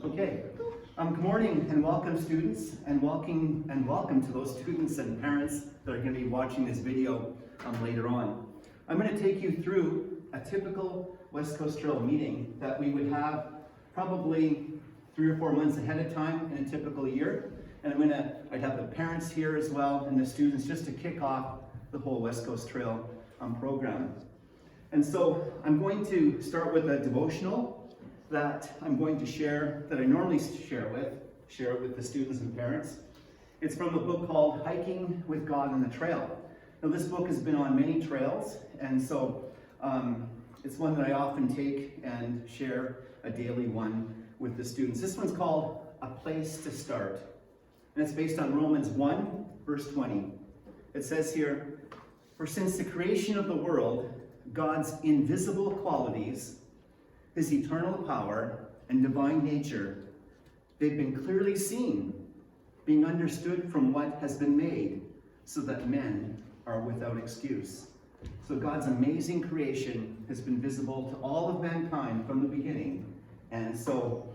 Okay. Good morning and welcome, students, and welcome to those students and parents that are going to be watching this video later on. I'm going to take you through a typical West Coast Trail meeting that we would have probably 3 or 4 months ahead of time in a typical year. And I'd have the parents here as well and the students just to kick off the whole West Coast Trail program. And so I'm going to start with a devotional that I'm going to share, that I normally share it with the students and parents. It's from a book called Hiking with God on the Trail. Now this book has been on many trails, and so it's one that I often take and share a daily one with the students. This one's called A Place to Start, and it's based on Romans 1, verse 20. It says here, "For since the creation of the world, God's invisible qualities, His eternal power and divine nature, they've been clearly seen, being understood from what has been made, so that men are without excuse." So God's amazing creation has been visible to all of mankind from the beginning. And so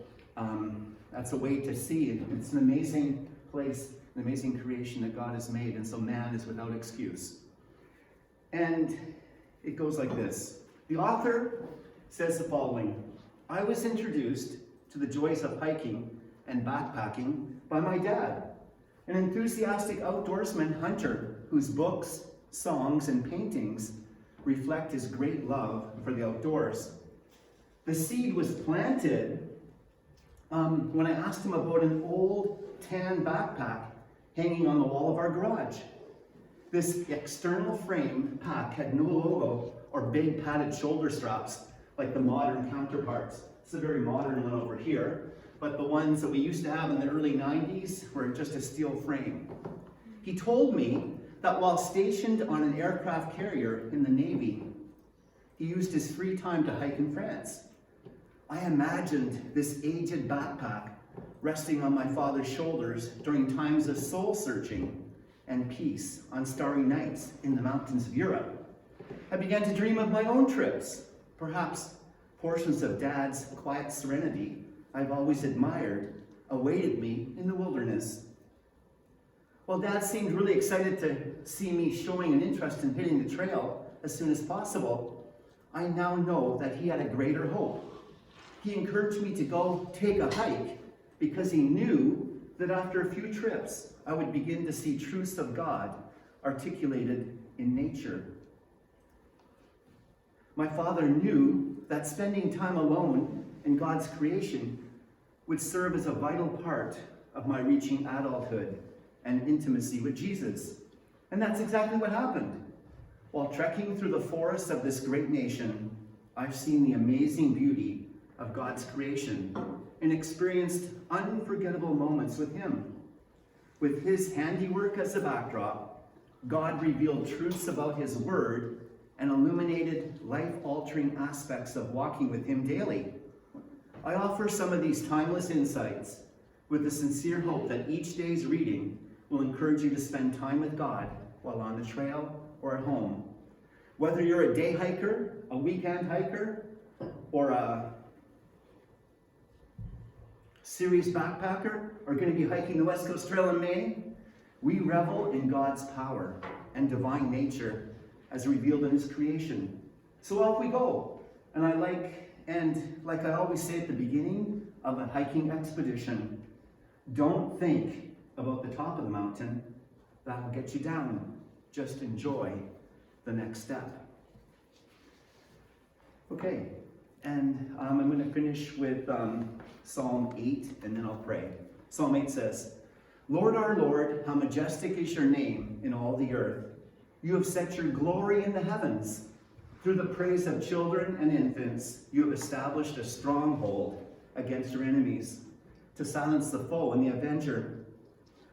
that's a way to see it. It's an amazing place, an amazing creation that God has made. And so man is without excuse. And it goes like this. The author says the following: "I was introduced to the joys of hiking and backpacking by my dad, an enthusiastic outdoorsman hunter whose books, songs, and paintings reflect his great love for the outdoors. The seed was planted when I asked him about an old tan backpack hanging on the wall of our garage. This external frame pack had no logo or big padded shoulder straps like the modern counterparts. It's a very modern one over here, but the ones that we used to have in the early 90s were just a steel frame. He told me that while stationed on an aircraft carrier in the Navy, he used his free time to hike in France. I imagined this aged backpack resting on my father's shoulders during times of soul searching and peace on starry nights in the mountains of Europe. I began to dream of my own trips. Perhaps portions of Dad's quiet serenity I've always admired awaited me in the wilderness. While Dad seemed really excited to see me showing an interest in hitting the trail as soon as possible, I now know that he had a greater hope. He encouraged me to go take a hike because he knew that after a few trips, I would begin to see truths of God articulated in nature. My father knew that spending time alone in God's creation would serve as a vital part of my reaching adulthood and intimacy with Jesus. And that's exactly what happened. While trekking through the forests of this great nation, I've seen the amazing beauty of God's creation and experienced unforgettable moments with Him. With His handiwork as a backdrop, God revealed truths about His Word and illuminated life-altering aspects of walking with Him daily. I offer some of these timeless insights with the sincere hope that each day's reading will encourage you to spend time with God while on the trail or at home. Whether you're a day hiker, a weekend hiker, or a serious backpacker, or going to be hiking the West Coast Trail in May, we revel in God's power and divine nature as revealed in His creation. So off we go. And like I always say at the beginning of a hiking expedition, don't think about the top of the mountain. That'll get you down. Just enjoy the next step. Okay, and I'm going to finish with Psalm 8, and then I'll pray. Psalm 8 says, "Lord, our Lord, how majestic is your name in all the earth. You have set your glory in the heavens. Through the praise of children and infants, you have established a stronghold against your enemies, to silence the foe and the avenger.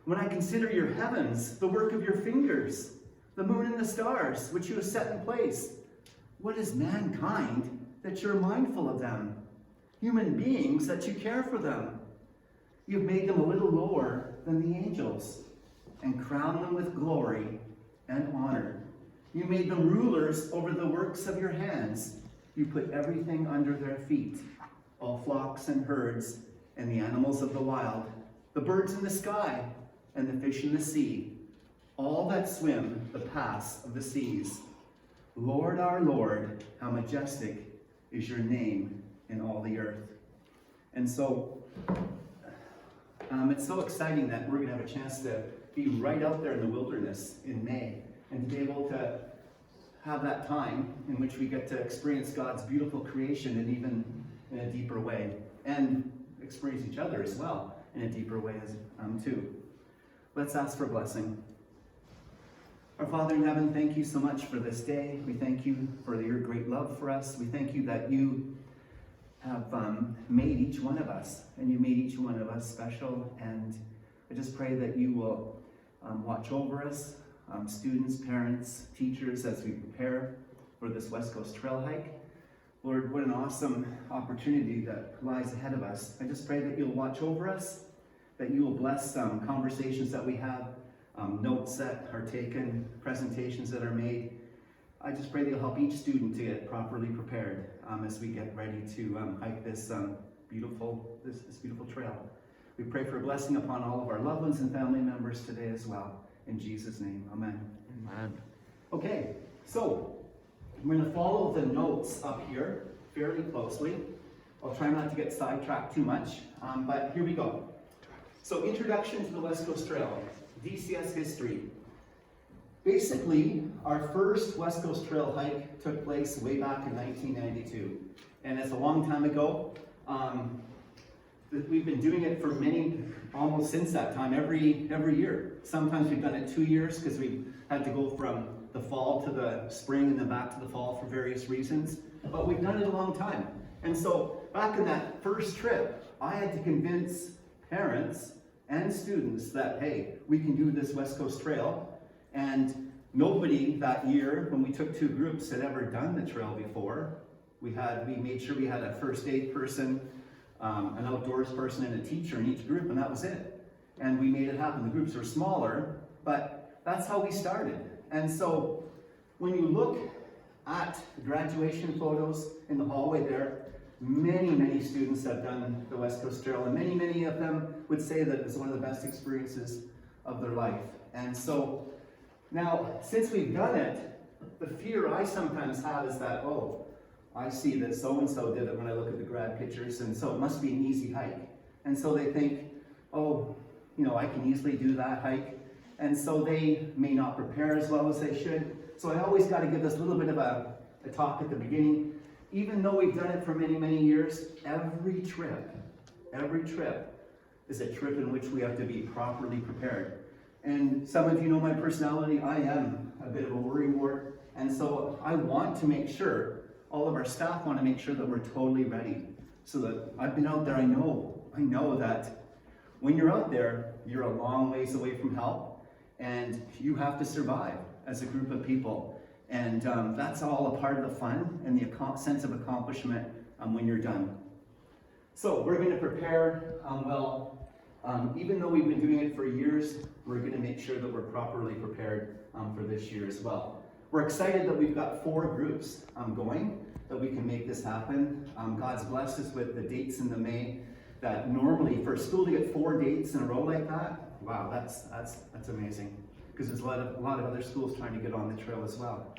When I consider your heavens, the work of your fingers, the moon and the stars, which you have set in place, what is mankind that you're mindful of them? Human beings that you care for them. You've made them a little lower than the angels and crowned them with glory and honor. You made them rulers over the works of your hands. You put everything under their feet, all flocks and herds, and the animals of the wild, the birds in the sky, and the fish in the sea, all that swim the paths of the seas. Lord, our Lord, how majestic is your name in all the earth. And so, it's so exciting that we're going to have a chance to be right out there in the wilderness in May and to be able to have that time in which we get to experience God's beautiful creation and even in a deeper way, and experience each other as well in a deeper way too. Let's ask for blessing. Our Father in heaven, thank you so much for this day. We thank you for your great love for us. We thank you that you have made each one of us, and you made each one of us special. And I just pray that you will watch over us, students, parents, teachers, as we prepare for this West Coast Trail hike. Lord, what an awesome opportunity that lies ahead of us. I just pray that you'll watch over us, that you will bless conversations that we have, notes that are taken, presentations that are made. I just pray that you'll help each student to get properly prepared as we get ready to hike this beautiful trail. We pray for a blessing upon all of our loved ones and family members today as well. In Jesus' name, amen. Amen. Okay, so I'm going to follow the notes up here fairly closely. I'll try not to get sidetracked too much, but here we go. So, introduction to the West Coast Trail, DCS history. Basically, our first West Coast Trail hike took place way back in 1992, and it's a long time ago. We've been doing it for almost since that time, every year. Sometimes we've done it 2 years because we've had to go from the fall to the spring and then back to the fall for various reasons, but we've done it a long time. And so back in that first trip, I had to convince parents and students that, hey, we can do this West Coast Trail. And nobody that year, when we took 2 groups, had ever done the trail before. We made sure we had a first aid person, an outdoors person, and a teacher in each group, and that was it. And we made it happen. The groups were smaller, but that's how we started. And so when you look at the graduation photos in the hallway there, many students have done the West Coast Trail, and many of them would say that it's one of the best experiences of their life. And so now, since we've done it, the fear I sometimes have is that, oh, I see that so-and-so did it when I look at the grad pictures, and so it must be an easy hike. And so they think, oh, I can easily do that hike. And so they may not prepare as well as they should. So I always got to give this little bit of a talk at the beginning. Even though we've done it for many years, every trip is a trip in which we have to be properly prepared. And some of you know my personality. I am a bit of a worrywart, and so I want to make sure, all of our staff want to make sure that we're totally ready. So that I've been out there, I know that when you're out there, you're a long ways away from help, and you have to survive as a group of people. And that's all a part of the fun and the sense of accomplishment when you're done. So we're going to prepare even though we've been doing it for years, we're going to make sure that we're properly prepared for this year as well. We're excited that we've got 4 groups going, that we can make this happen. God's blessed us with the dates in the May that normally for a school to get 4 dates in a row like that, wow, that's amazing. Because there's a lot of other schools trying to get on the trail as well.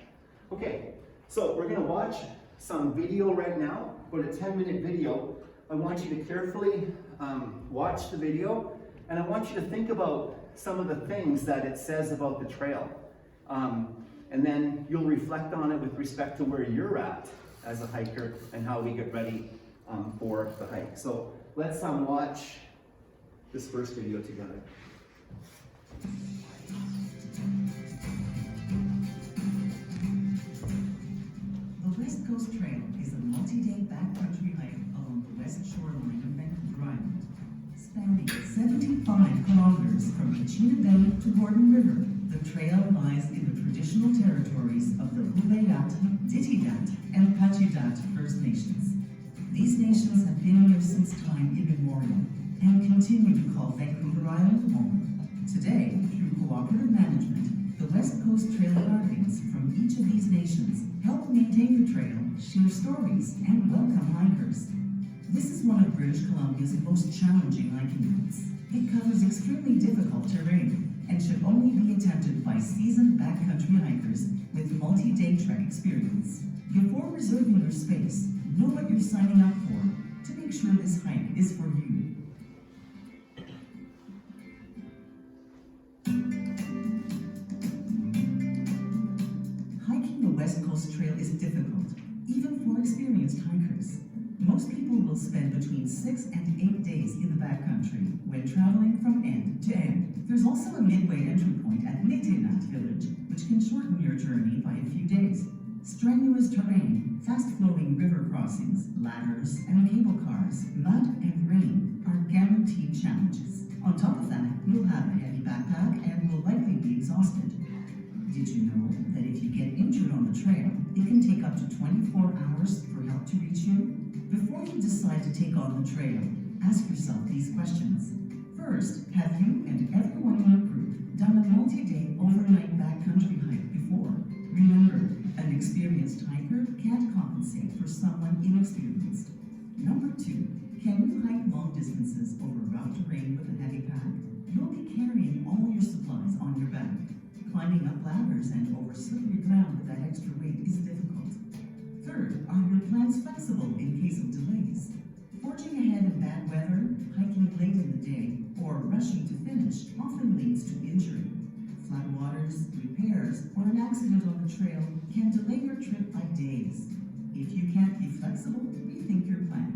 Okay, so we're going to watch some video right now, about a 10-minute video. I want you to carefully watch the video, and I want you to think about some of the things that it says about the trail. And then you'll reflect on it with respect to where you're at as a hiker and how we get ready for the hike. So let's watch this first video together. The West Coast Trail is a multi-day backcountry hike along the west shoreline of Vancouver Island, spanning 75 kilometers from Kachina Bay to Gordon River. The trail lies in the traditional territories of the Hubayat, Ditidat, and Pachidat First Nations. These nations have been here since time immemorial and continue to call Vancouver Island home. Today, through cooperative management, the West Coast Trail Guardians from each of these nations help maintain the trail, share stories, and welcome hikers. This is one of British Columbia's most challenging hiking routes. It covers extremely difficult terrain and should only be attempted by seasoned backcountry hikers with multi-day trek experience. Before reserving your space, know what you're signing up for to make sure this hike is for you. Hiking the West Coast Trail is difficult, even for experienced hikers. Most people will spend between 6 and 8 days in the backcountry when traveling from end to end. There's also a midway entry point at Nitinat village, which can shorten your journey by a few days. Strenuous terrain, fast-flowing river crossings, ladders, and cable cars, mud and rain are guaranteed challenges. On top of that, you'll have a heavy backpack and will likely be exhausted. Did you know that if you get injured on the trail, it can take up to 24 hours for help to reach you? Before you decide to take on the trail, ask yourself these questions. First, have you and everyone in your group done a multi-day overnight backcountry hike before? Remember, an experienced hiker can't compensate for someone inexperienced. Number 2, can you hike long distances over rough terrain with a heavy pack? You'll be carrying all your supplies on your back. Climbing up ladders and over slippery ground with that extra weight is difficult. Third, are your plans flexible in case of delays? Forging ahead in bad weather, hiking late in the day, or rushing to finish often leads to injury. Floodwaters, repairs, or an accident on the trail can delay your trip by days. If you can't be flexible, rethink your plan.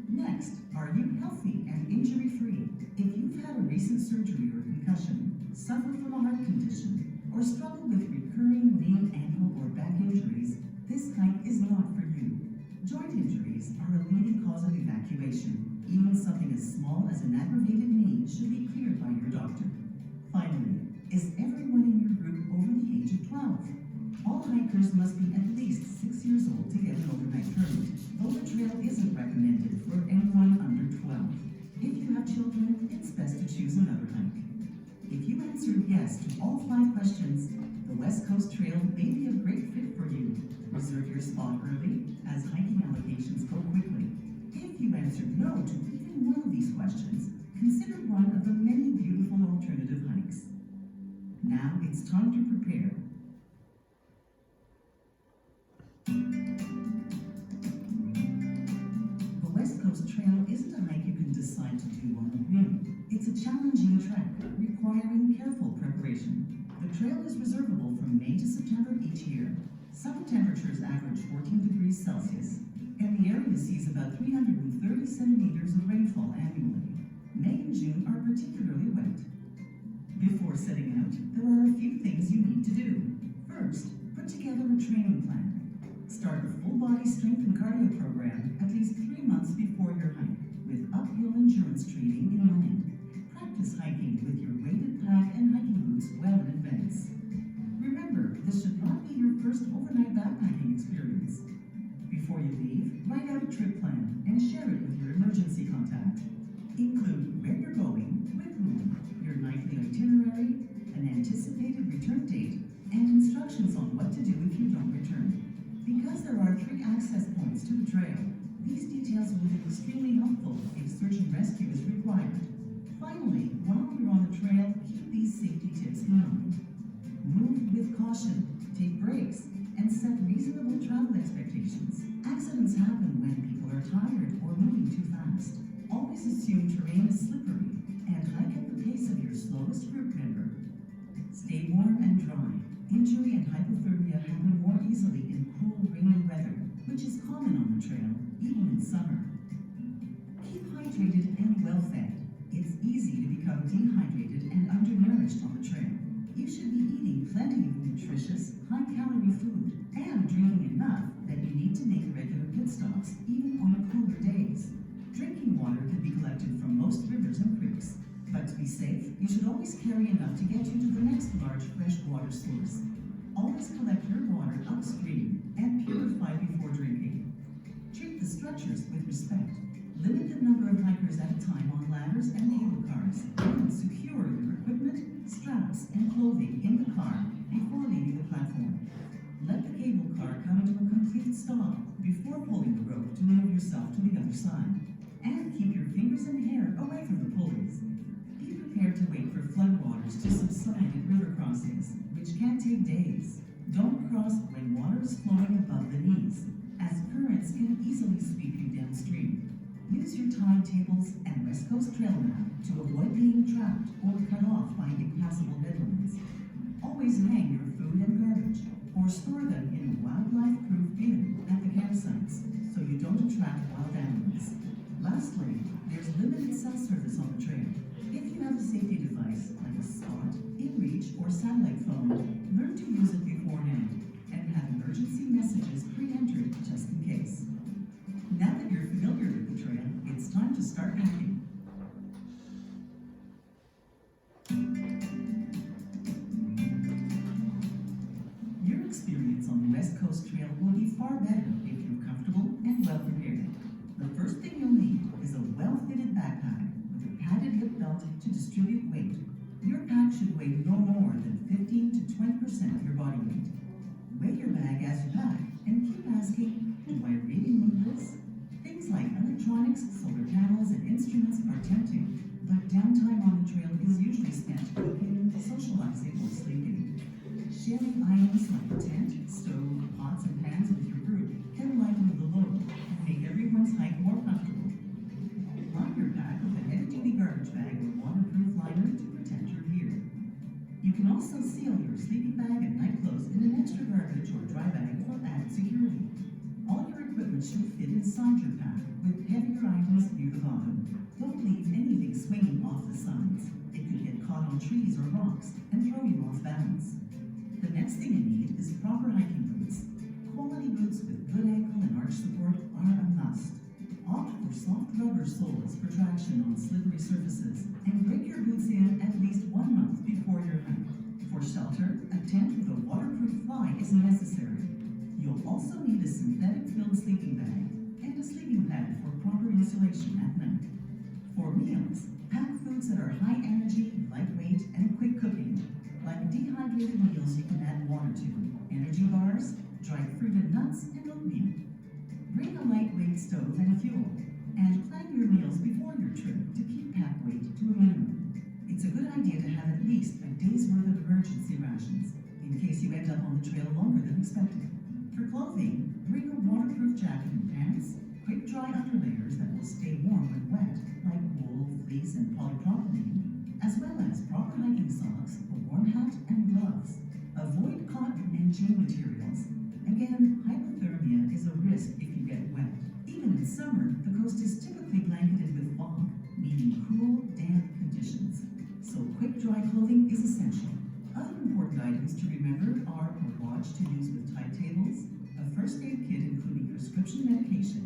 Next, are you healthy and injury-free? If you've had a recent surgery or concussion, suffer from a heart condition, or struggle with recurring knee, ankle, or back injuries, this hike is not for you. Joint injuries are a leading cause of evacuation. Even something as small as an aggravated knee should be cleared by your doctor. Finally, is everyone in your group over the age of 12? All hikers must be at least 6 years old to get an overnight permit, though the trail isn't recommended for anyone under 12. If you have children, it's best to choose another hike. If you answered yes to all 5 questions, the West Coast Trail may be a great fit for you. Reserve your spot early, as hiking allocations go quickly. If you answered no to even one of these questions, consider one of the many beautiful alternative hikes. Now it's time to prepare. The West Coast Trail isn't a hike you can decide to do on a whim. It's a challenging trek, requiring careful preparation. The trail is reservable from May to September each year. Summer temperatures average 14 degrees Celsius, and the area sees about 330 centimeters of rainfall annually. May and June are particularly wet. Before setting out, there are a few things you need to do. First, put together a training plan. Start a full-body strength and cardio program at least 3 months before your hike, with uphill endurance training in mind. Practice hiking with your weighted pack and hiking boots well in advance. Remember, this should not be your first overnight backpacking experience. Before you leave, write out a trip plan and share it with your emergency contact. Include where you're going, with whom, your nightly itinerary, an anticipated return date, and instructions on what to do if you don't return. Because there are 3 access points to the trail, these details will be extremely helpful if search and rescue is required. Finally, while you're on the trail, keep these safety tips in mind. Move with caution, take breaks, and set reasonable travel expectations. Accidents happen when people are tired or moving too fast. Always assume terrain is slippery and hike at the pace of your slowest group member. Stay warm and dry. Injury and hypothermia happen more easily in cool, rainy weather, which is common on the trail, even in summer. Keep hydrated and well-fed. It's easy to become dehydrated and undernourished on the trail. You should be eating plenty of nutritious, high-calorie food and drinking enough that you need to make regular pit stops, even on cooler days. Drinking water can be collected from most rivers and creeks, but to be safe, you should always carry enough to get you to the next large freshwater source. Always collect your water upstream and purify before drinking. Treat the structures with respect. Limit the number of hikers at a time on ladders and cable cars, and secure your equipment, straps, and clothing in the car before leaving the platform. Let the cable car come to a complete stop before pulling the rope to move yourself to the other other side. And keep your fingers and hair away from the pulleys. Be prepared to wait for floodwaters to subside at river crossings, which can take days. Don't cross when water is flowing above the knees, as currents can easily sweep you downstream. Use your timetables and West Coast Trail map to avoid being trapped or cut off by impassable headlands. Always hang your food and garbage, or store them in a wildlife-proof bin at the campsites, so you don't attract wild animals. Lastly, there's limited cell service on the trail. If you have a safety device like a Spot, InReach, or satellite phone, learn to use it beforehand and have emergency messages pre-entered just in case. Now that you're familiar with the trail, it's time to start packing. Your experience on the West Coast Trail will be far better if you're comfortable and well prepared. The first thing you'll need is a well-fitted backpack with a padded hip belt to distribute weight. Your pack should weigh no more than 15 to 20% of your body weight. Weigh your bag as you pack and keep asking, do I really need this? Things like electronics, solar panels, and instruments are tempting, but downtime on the trail is usually spent cooking, socializing, or sleeping. Sharing items like a tent, stove, pots, and pans with your group can lighten the load and make everyone's hike more comfortable. Line your pack with a heavy-duty garbage bag with waterproof liner to protect your gear. You can also seal your sleeping bag and night clothes in an extra garbage or dry bag for added security. All your equipment should fit inside your pack with heavier items near the bottom. Don't leave anything swinging off the sides. It could get caught on trees or rocks and throw you off balance. The next thing you need is proper hiking boots. Quality boots with good ankle and arch support are a must. Opt for soft rubber soles for traction on slippery surfaces, and break your boots in at least 1 month before your hike. For shelter, a tent with a waterproof fly is necessary. You'll also need a synthetic-filled sleeping bag and a sleeping pad for proper insulation at night. For meals, pack foods that are high energy, lightweight, and quick cooking, like dehydrated meals you can add water to, energy bars, dried fruit and nuts, and oatmeal. Bring a lightweight stove and fuel, and plan your meals before your trip to keep pack weight to a minimum. It's a good idea to have at least a day's worth of emergency rations, in case you end up on the trail longer than expected. For clothing, bring a waterproof jacket and pants, quick dry underlayers that will stay warm when wet, like wool, fleece, and polypropylene, as well as proper hiking socks, a warm hat, and gloves. Avoid cotton and jean materials. Again, hypothermia is a risk if you get wet. Even in summer, the coast is typically blanketed with fog, meaning cool, damp conditions. So quick dry clothing is essential. Other important items to remember are a watch to use with timetables, a first aid kit including prescription medication,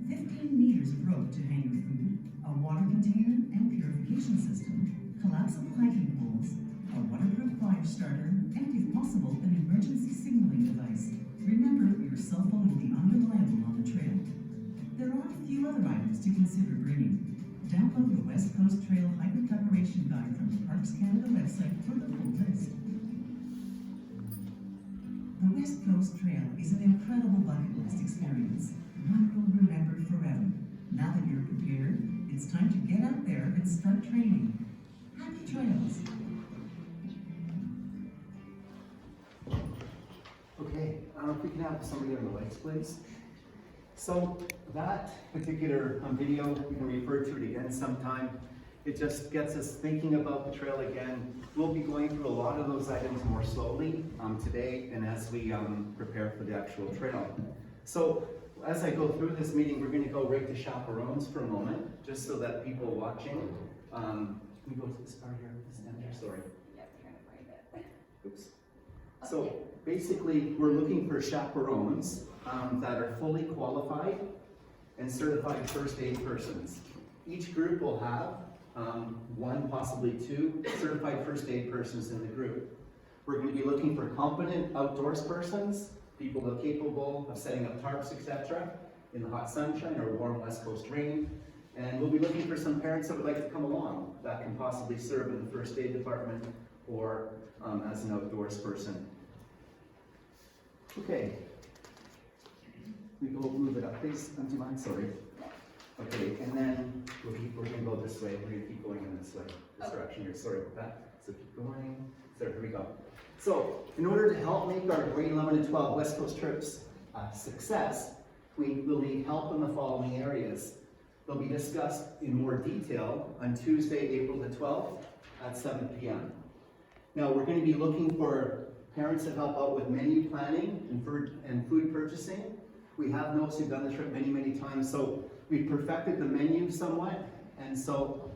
15 meters of rope to hang your food, a water container and purification system, collapsible hiking poles, a waterproof fire starter, and if possible, an emergency signaling device. Remember, your cell phone will be unreliable on the trail. There are a few other items to consider bringing. Download the West Coast Trail Hiker Preparation Guide from the Parks Canada website for the full list. The West Coast Trail is an incredible bucket list experience, one you'll remember forever. Now that you're prepared, it's time to get out there and start training. Happy trails! Okay, if we can have somebody on the lights, please. So that particular video, we can refer to it again sometime. It just gets us thinking about the trail again. We'll be going through a lot of those items more slowly today and as we prepare for the actual trail. So as I go through this meeting, we're going to go right to chaperones for a moment, just so that people watching, can we go to this part here? Stand here, sorry. Yep, you're gonna find it. Oops. So basically, we're looking for chaperones that are fully qualified and certified first aid persons. Each group will have one, possibly two, certified first aid persons in the group. We're going to be looking for competent outdoors persons, people that are capable of setting up tarps, etc., in the hot sunshine or warm West Coast rain. And we'll be looking for some parents that would like to come along that can possibly serve in the first aid department or as an outdoors person. Okay. We will move it up, please. Do you mind? Sorry. Okay, and then we're gonna go this way, we're gonna keep going in this way, this Okay. direction here, sorry about that. So keep going, there we go. So, in order to help make our grade 11 and 12 West Coast trips a success, we will need help in the following areas. They'll be discussed in more detail on Tuesday, April the 12th at 7 p.m. Now, we're going to be looking for parents to help out with menu planning and food purchasing. We have those who've done the trip many, many times, so we've perfected the menu somewhat, and so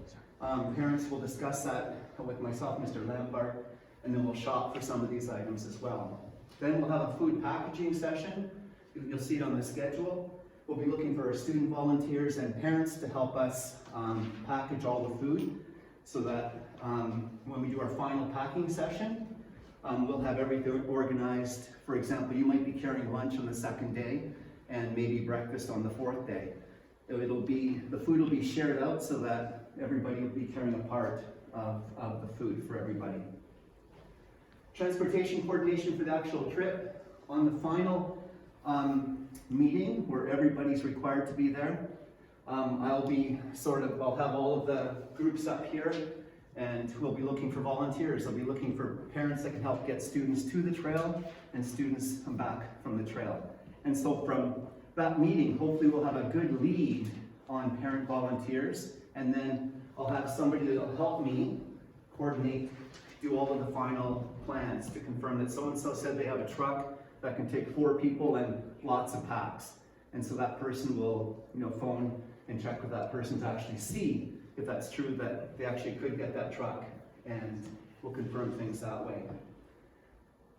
parents will discuss that with myself, Mr. Lampard, and then we'll shop for some of these items as well. Then we'll have a food packaging session. You'll see it on the schedule. We'll be looking for our student volunteers and parents to help us package all the food so that when we do our final packing session, we'll have everything organized. For example, you might be carrying lunch on the second day and maybe breakfast on the fourth day. The food will be shared out so that everybody will be carrying a part of the food for everybody. Transportation coordination for the actual trip. On the final meeting where everybody's required to be there, I'll have all of the groups up here, and we'll be looking for volunteers. I'll be looking for parents that can help get students to the trail and students come back from the trail. And so from that meeting, hopefully we'll have a good lead on parent volunteers, and then I'll have somebody that'll help me coordinate, do all of the final plans to confirm that so-and-so said they have a truck that can take 4 people and lots of packs. And so that person will, phone and check with that person to actually see if that's true, that they actually could get that truck, and we'll confirm things that way.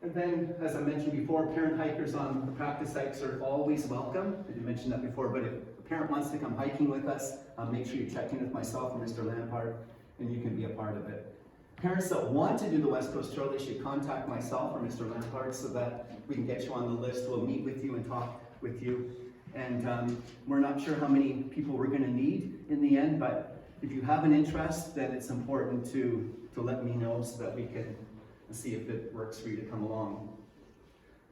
And then, as I mentioned before, parent hikers on the practice hikes are always welcome. I didn't mention that before, but if a parent wants to come hiking with us, make sure you check in with myself or Mr. Lampard, and you can be a part of it. Parents that want to do the West Coast Trail, they should contact myself or Mr. Lampard so that we can get you on the list. We'll meet with you and talk with you. And we're not sure how many people we're going to need in the end, but if you have an interest, then it's important to let me know so that we can see if it works for you to come along.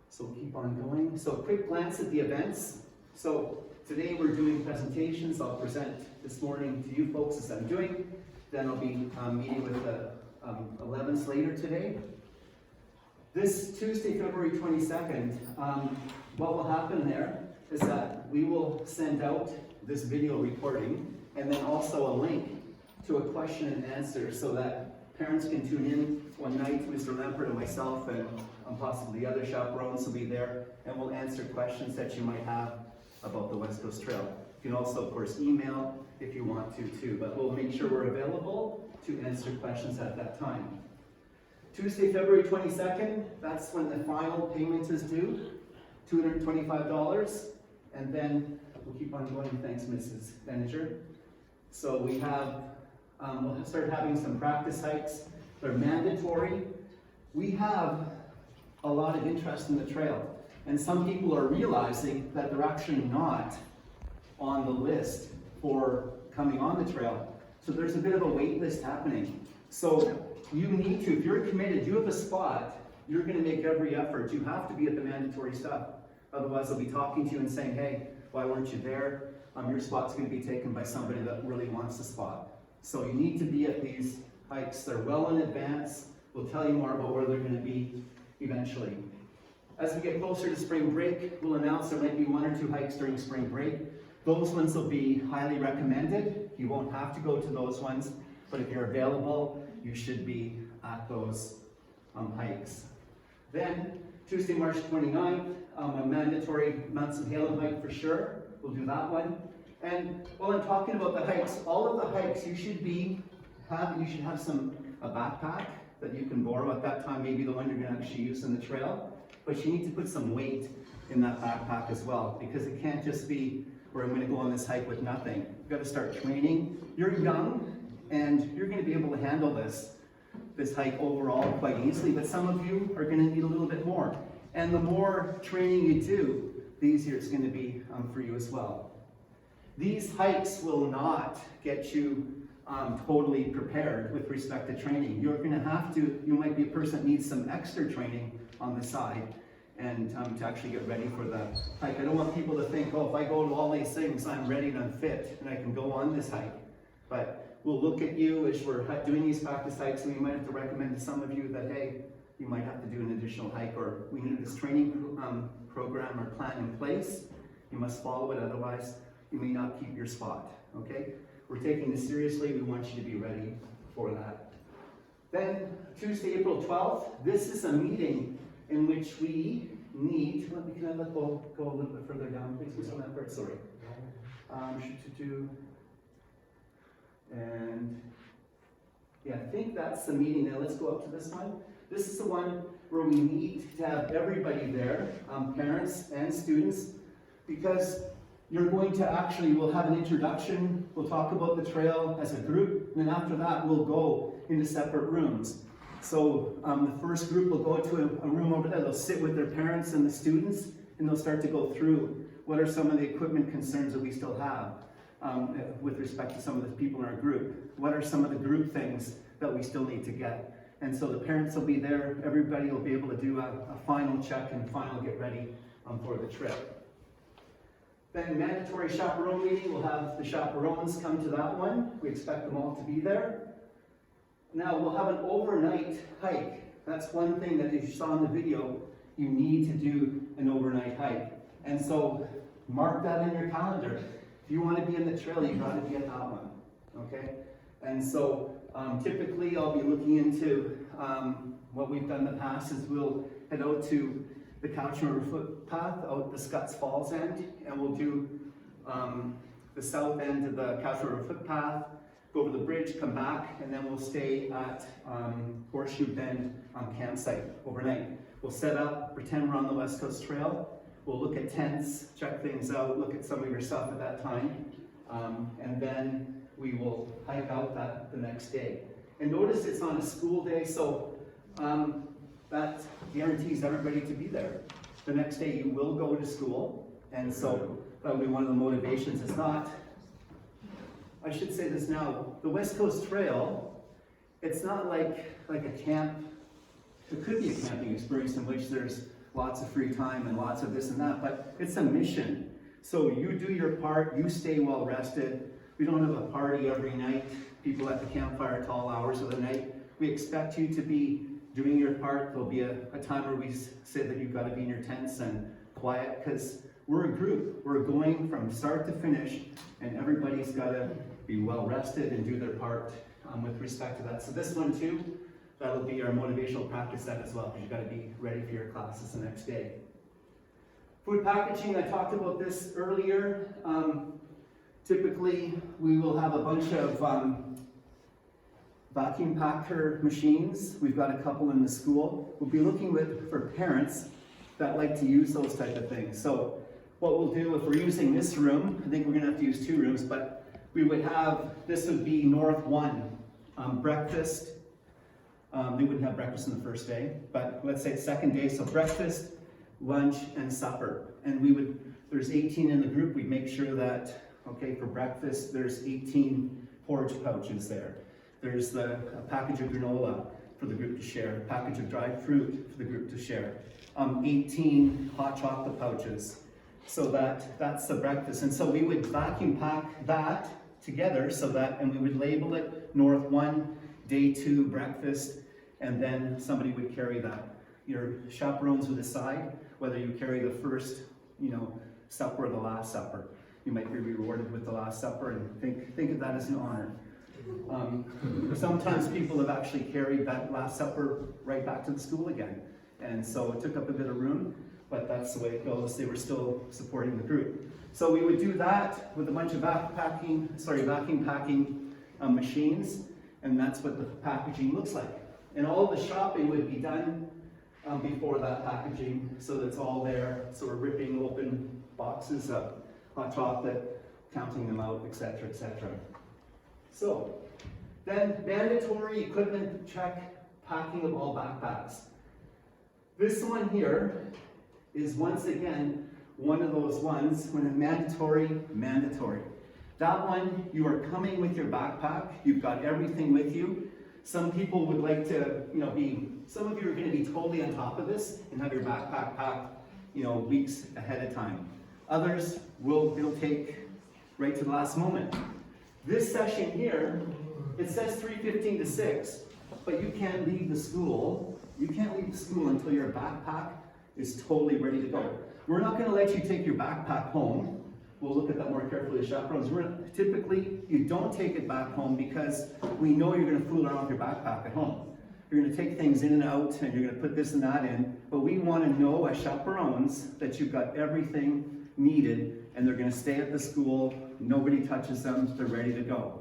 So we'll keep on going. So a quick glance at the events. So today we're doing presentations. I'll present this morning to you folks as I'm doing. Then I'll be meeting with the 11s later today. This Tuesday, February 22nd, what will happen there is that we will send out this video recording and then also a link to a question and answer so that parents can tune in one night. Mr. Lampard and myself and possibly the other chaperones will be there, and we'll answer questions that you might have about the West Coast Trail. You can also, of course, email if you want to too, but we'll make sure we're available to answer questions at that time. Tuesday, February 22nd, that's when the final payment is due, $225, and then we'll keep on going. Thanks, Mrs. Manager. So we have, we'll start having some practice hikes. They're mandatory. We have a lot of interest in the trail, and some people are realizing that they're actually not on the list for coming on the trail. So there's a bit of a wait list happening. So you need to, if you're committed, you have a spot, you're going to make every effort. You have to be at the mandatory stuff. Otherwise, they'll be talking to you and saying, hey, why weren't you there? Your spot's going to be taken by somebody that really wants the spot. So you need to be at these hikes. They're well in advance. We'll tell you more about where they're going to be eventually. As we get closer to spring break, we'll announce there might be 1 or 2 hikes during spring break. Those ones will be highly recommended. You won't have to go to those ones, but if you're available, you should be at those hikes. Then, Tuesday, March 29th, a mandatory Mount St. Helens hike for sure. We'll do that one. And while I'm talking about the hikes, all of the hikes you should have a backpack that you can borrow at that time, maybe the one you're going to actually use in the trail. But you need to put some weight in that backpack as well, because it can't just be where I'm going to go on this hike with nothing. You've got to start training. You're young, and you're going to be able to handle this hike overall quite easily, but some of you are going to need a little bit more. And the more training you do, the easier it's going to be for you as well. These hikes will not get you totally prepared with respect to training. You're going to have to, you might be a person that needs some extra training on the side. and to actually get ready for the hike. I don't want people to think, oh, if I go to all these things, I'm ready and I'm fit and I can go on this hike. But we'll look at you as we're doing these practice hikes, and we might have to recommend to some of you that, hey, you might have to do an additional hike, or we need this training program or plan in place. You must follow it, otherwise you may not keep your spot, okay? We're taking this seriously. We want you to be ready for that. Then Tuesday, April 12th, this is a meeting in which we need, can I go a little bit further down, please? Who's on that part? Sorry. And yeah, I think that's the meeting. Now let's go up to this one. This is the one where we need to have everybody there, parents and students, because you're going to actually, we'll have an introduction, we'll talk about the trail as a group, and then after that we'll go into separate rooms. So the first group will go to a room over there, they'll sit with their parents and the students, and they'll start to go through what are some of the equipment concerns that we still have with respect to some of the people in our group. What are some of the group things that we still need to get? And so the parents will be there, everybody will be able to do a final check and final get ready for the trip. Then mandatory chaperone meeting, we'll have the chaperones come to that one. We expect them all to be there. Now we'll have an overnight hike. That's one thing that, as you saw in the video, you need to do an overnight hike. And so mark that in your calendar. If you want to be in the trail, you've got to be at that one, okay? And so typically I'll be looking into what we've done in the past is we'll head out to the Couch River footpath out the Scutts Falls end, and we'll do the south end of the Couch River footpath, go over the bridge, come back, and then we'll stay at Horseshoe Bend campsite overnight. We'll set up, pretend we're on the West Coast Trail. We'll look at tents, check things out, look at some of your stuff at that time, and then we will hike out the next day. And notice it's on a school day, so that guarantees everybody to be there. The next day you will go to school, and so that'll be one of the motivations. It's not, I should say this now, the West Coast Trail, it's not like a camp. It could be a camping experience in which there's lots of free time and lots of this and that, but it's a mission. So you do your part, you stay well rested. We don't have a party every night, people at the campfire at all hours of the night. We expect you to be doing your part. There'll be a time where we say that you've got to be in your tents and quiet, because we're a group. We're going from start to finish, and everybody's got to be well rested and do their part with respect to that. So this one too, that'll be our motivational practice set as well, because you've got to be ready for your classes the next day. Food packaging, I talked about this earlier. Typically, we will have a bunch of vacuum packer machines. We've got a couple in the school. We'll be looking for parents that like to use those type of things. So what we'll do, if we're using this room, I think we're gonna have to use 2 rooms, but we would have, this would be North 1, breakfast. They wouldn't have breakfast on the first day, but let's say second day, so breakfast, lunch, and supper. And there's 18 in the group, we'd make sure that, okay, for breakfast, there's 18 porridge pouches there. There's a package of granola for the group to share, a package of dried fruit for the group to share, 18 hot chocolate pouches. So that's the breakfast. And so we would vacuum pack that together and we would label it North 1, Day 2 breakfast, and then somebody would carry that. Your chaperones would decide whether you carry the first, supper or the last supper. You might be rewarded with the last supper, and think of that as an honor. Sometimes people have actually carried that last supper right back to the school again. And so it took up a bit of room, but that's the way it goes. They were still supporting the group. So we would do that with a bunch of vacuum packing machines, and that's what the packaging looks like. And all the shopping would be done before that packaging, so that it's all there. So we're ripping open boxes of hot chocolate, counting them out, etc., etc. So, then mandatory equipment check, packing of all backpacks. This one here is once again one of those ones when it's mandatory. That one, you are coming with your backpack, you've got everything with you. Some people would like to, some of you are going to be totally on top of this and have your backpack packed, weeks ahead of time. Others it'll take right to the last moment. This session here, it says 3:15 to 6, but you can't leave the school. You can't leave the school until your backpack is totally ready to go. We're not going to let you take your backpack home. We'll look at that more carefully as chaperones. Typically, you don't take it back home because we know you're going to fool around with your backpack at home. You're going to take things in and out, and you're going to put this and that in, but we want to know as chaperones that you've got everything needed, and they're going to stay at the school, nobody touches them, they're ready to go.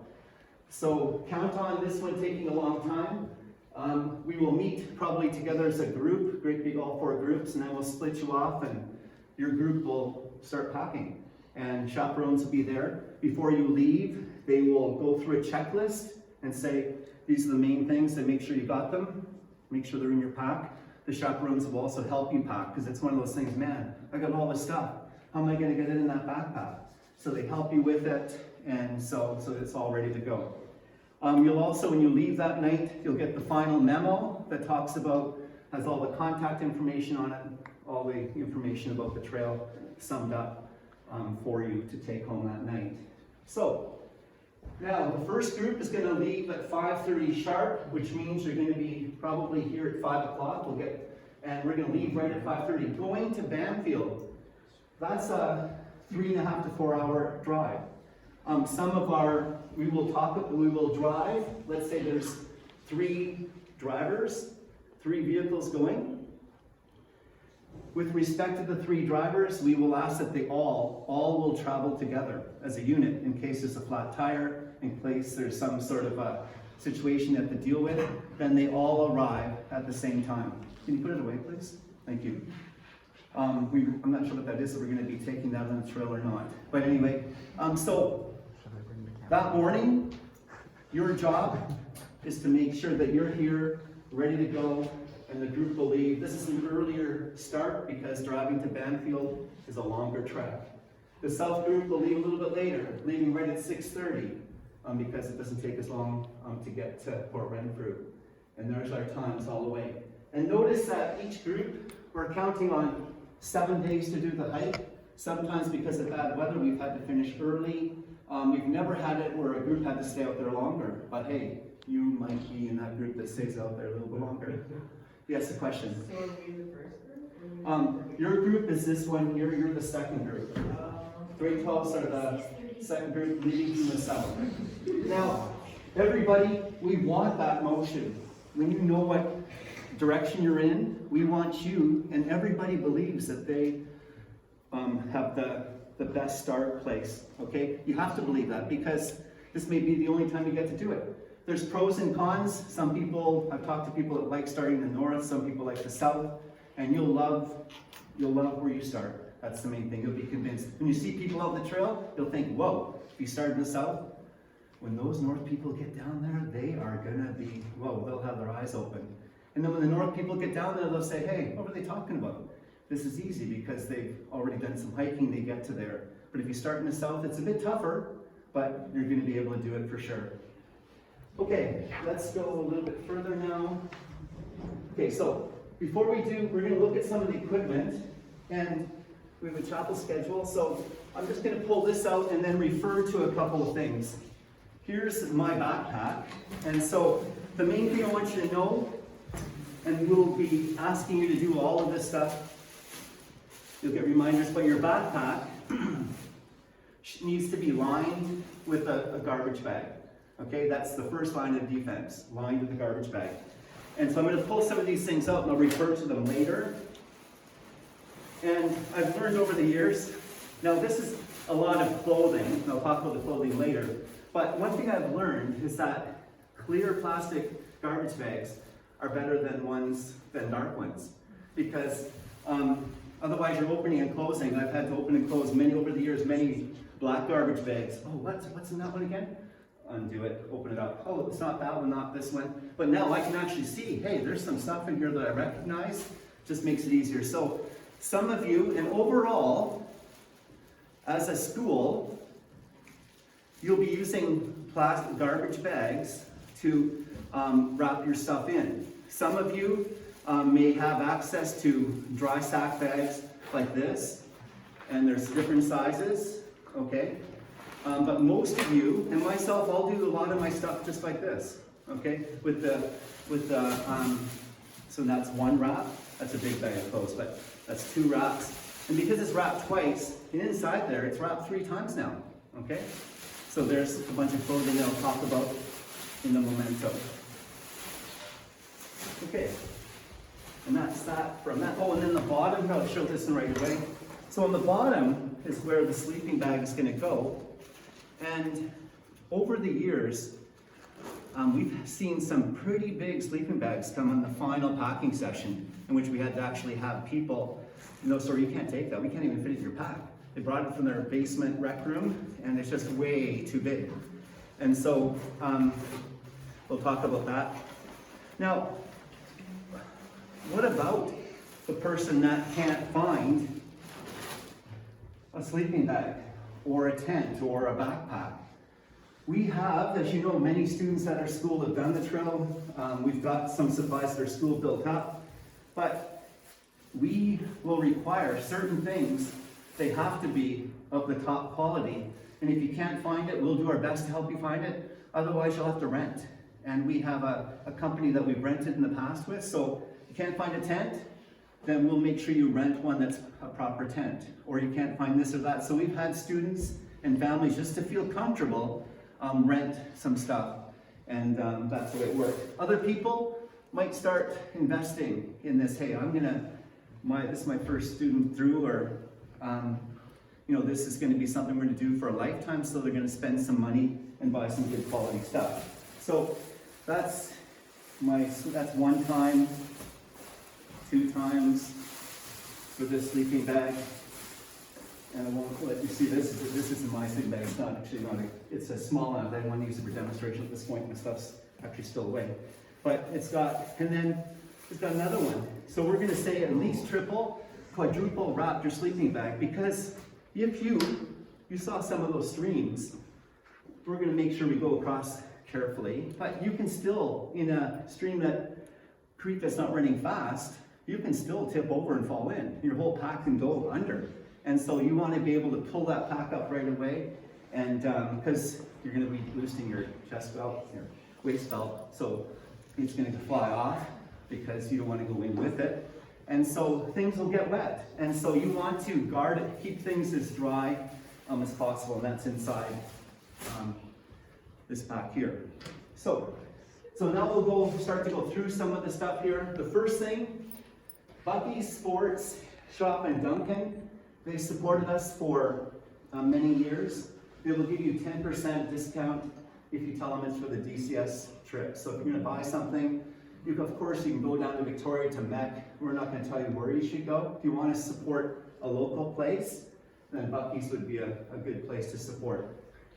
So count on this one taking a long time. We will meet probably together as a group, great big all 4 groups, and then we'll split you off and your group will start packing. And chaperones will be there. Before you leave, they will go through a checklist and say, these are the main things, and make sure you got them, make sure they're in your pack. The chaperones will also help you pack, because it's one of those things, man, I got all this stuff. How am I going to get it in that backpack? So they help you with it, and so it's all ready to go. You'll also, when you leave that night, you'll get the final memo that has all the contact information on it, all the information about the trail summed up for you to take home that night. So, now the first group is going to leave at 5:30 sharp, which means you're going to be probably here at 5 o'clock. And we're going to leave right at 5:30. Going to Banfield, that's a 3.5 to 4 hour drive. We will drive, let's say there's 3 drivers, 3 vehicles going. With respect to the 3 drivers, we will ask that they all will travel together as a unit in case there's a flat tire, in case there's some sort of a situation you have to deal with, then they all arrive at the same time. Can you put it away, please? Thank you. I'm not sure what that is, so we're going to be taking that on the trail or not. But anyway, so that morning, your job is to make sure that you're here, ready to go, and the group will leave. This is an earlier start because driving to Banfield is a longer trek. The south group will leave a little bit later, leaving right at 6:30, because it doesn't take as long to get to Port Renfrew. And there's our times all the way. And notice that each group, we're counting on 7 days to do the hike. Sometimes because of bad weather, we've had to finish early. We've never had it where a group had to stay out there longer. But hey, you might be in that group that stays out there a little bit longer. Yes, a question. So are we the first group? Your group is this one, you're the second group. Grade 12s are the second group leading from the south. Now, everybody, we want that motion. When you know what direction you're in, we want you, and everybody believes that they have the best start place, okay? You have to believe that because this may be the only time you get to do it. There's pros and cons. I've talked to people that like starting in the north, some people like the south, and you'll love where you start. That's the main thing, you'll be convinced. When you see people out the trail, you'll think, whoa, if you start in the south, when those north people get down there, they are gonna be, whoa, they'll have their eyes open. And then when the north people get down there, they'll say, hey, what were they talking about? This is easy because they've already done some hiking, they get to there. But if you start in the south, it's a bit tougher, but you're gonna be able to do it for sure. Okay, let's go a little bit further now. Okay, so before we do, we're going to look at some of the equipment, and we have a chapel schedule, so I'm just going to pull this out and then refer to a couple of things. Here's my backpack, and so the main thing I want you to know, and we'll be asking you to do all of this stuff, you'll get reminders, but your backpack needs to be lined with a garbage bag. Okay, that's the first line of defense, lined with the garbage bag. And so I'm going to pull some of these things out and I'll refer to them later. And I've learned over the years, now this is a lot of clothing, and I'll talk about the clothing later, but one thing I've learned is that clear plastic garbage bags are better than dark ones. Because otherwise you're opening and closing. I've had to open and close over the years, many black garbage bags. Oh, what's in that one again? Undo it, open it up. Oh, it's not that one, not this one. But now I can actually see, hey, there's some stuff in here that I recognize. Just makes it easier. So some of you, and overall, as a school, you'll be using plastic garbage bags to wrap your stuff in. Some of you may have access to dry sack bags like this, and there's different sizes, okay? But most of you, and myself, I'll do a lot of my stuff just like this, okay? So that's one wrap. That's a big bag of clothes, but that's 2 wraps. And because it's wrapped twice, and inside there, it's wrapped 3 times now, okay? So there's a bunch of clothing that I'll talk about in the memento. Okay, and that's that from that. Oh, and then the bottom, I'll show this in right away. So on the bottom is where the sleeping bag is gonna go. And over the years, we've seen some pretty big sleeping bags come on the final packing session, in which we had to actually have people, no, sorry, you can't take that. We can't even fit it in your pack. They brought it from their basement rec room, and it's just way too big. And so, we'll talk about that. Now, what about the person that can't find a sleeping bag, or a tent, or a backpack? We have, as you know, many students at our school have done the trail. We've got some supplies at our school built up, but we will require certain things. They have to be of the top quality, and if you can't find it, we'll do our best to help you find it. Otherwise, you'll have to rent. And we have a company that we've rented in the past with, so if you can't find a tent, then we'll make sure you rent one that's a proper tent. Or you can't find this or that. So we've had students and families, just to feel comfortable, rent some stuff, and that's the way it works. Other people might start investing in this. Hey, this is my first student through, or this is going to be something we're going to do for a lifetime, so they're going to spend some money and buy some good quality stuff. So that's 1 time, 2 times for this sleeping bag. And I won't let you see this. This isn't my sleeping bag. It's not actually it's a small enough. I didn't want to use it for demonstration at this point. My stuff's actually still away. But it's got another one. So we're going to say at least triple, quadruple wrap your sleeping bag, because if you saw some of those streams, we're going to make sure we go across carefully. But you can still, in a creek that's not running fast, you can still tip over and fall in. Your whole pack can go under. And so you want to be able to pull that pack up right away, and because you're going to be loosening your chest belt, your waist belt, so it's going to fly off because you don't want to go in with it. And so things will get wet. And so you want to guard it, keep things as dry as possible, and that's inside this pack here. So now we'll start to go through some of the stuff here. The first thing, Bucky's Sports Shop in Duncan. They supported us for many years. They will give you 10% discount if you tell them it's for the DCS trip. So if you're going to buy something, of course you can go down to Victoria to MEC. We're not going to tell you where you should go. If you want to support a local place, then Bucky's would be a good place to support.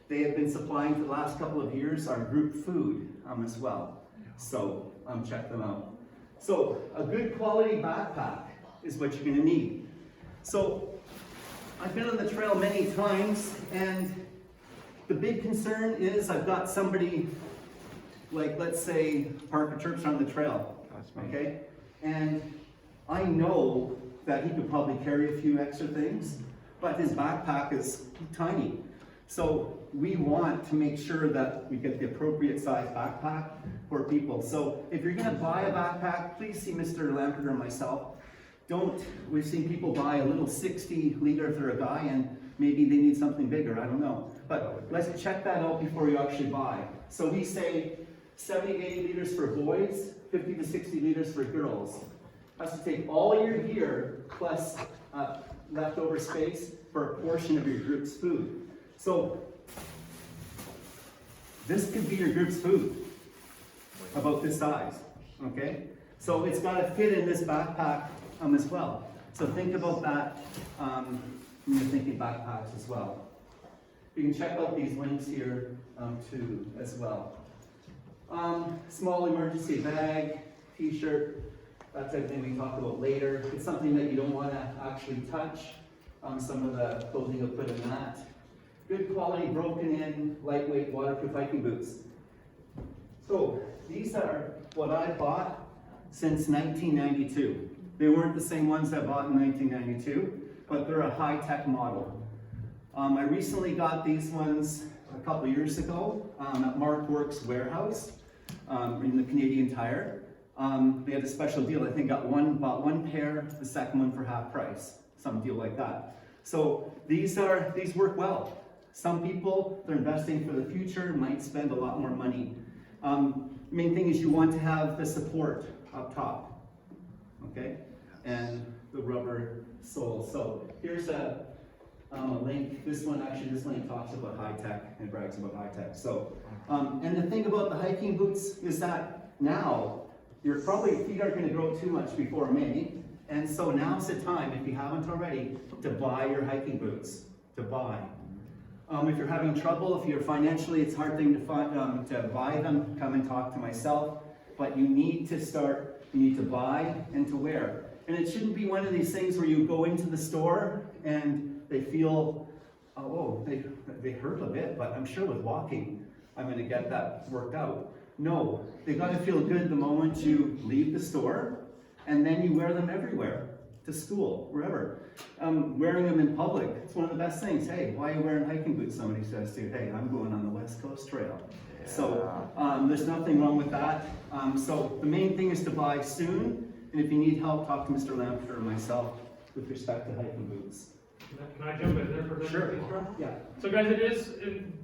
They have been supplying for the last couple of years our group food as well. So check them out. So a good quality backpack is what you're going to need. So I've been on the trail many times, and the big concern is I've got somebody, like let's say Parker Chirps on the trail, okay? And I know that he could probably carry a few extra things, but his backpack is tiny. So we want to make sure that we get the appropriate size backpack for people. So if you're gonna buy a backpack, please see Mr. Lampert or myself. We've seen people buy a little 60-liter if they're a guy, and maybe they need something bigger, I don't know. But let's check that out before you actually buy. So we say 70 to 80 liters for boys, 50 to 60 liters for girls. Has to take all your gear plus leftover space for a portion of your group's food. So this could be your group's food, about this size, okay? So it's got to fit in this backpack as well. So think about that when you're thinking backpacks as well. You can check out these links here too as well. Small emergency bag, t-shirt, that type of thing we talk about later. It's something that you don't want to actually touch. Some of the clothing you'll put in that. Good quality, broken in, lightweight, waterproof hiking boots. So these are what I bought since 1992. They weren't the same ones I bought in 1992, but they're a high-tech model. I recently got these ones a couple years ago at Mark Works Warehouse in the Canadian Tire. They had a special deal. I think bought one pair, the second one for half price, some deal like that. So these work well. Some people, they're investing for the future, might spend a lot more money. Main thing is you want to have the support up top, okay? And the rubber sole. So here's a link. This one talks about high tech and brags about high tech. So, and the thing about the hiking boots is that now your feet aren't going to grow too much before May, and so now's the time, if you haven't already, to buy your hiking boots. To buy. If you're having trouble, if you're financially, it's a hard thing to find to buy them. Come and talk to myself. But you need to start. You need to buy and to wear. And it shouldn't be one of these things where you go into the store and they feel, they hurt a bit, but I'm sure with walking, I'm going to get that worked out. No, they got to feel good the moment you leave the store, and then you wear them everywhere, to school, wherever. Wearing them in public, it's one of the best things. Hey, why are you wearing hiking boots? Somebody says to you, hey, I'm going on the West Coast Trail. Yeah. So there's nothing wrong with that. So the main thing is to buy soon, and if you need help, talk to Mr. Lampert or myself with respect to hiking boots. Can I jump in there for this? Sure. Yeah. So guys, it is,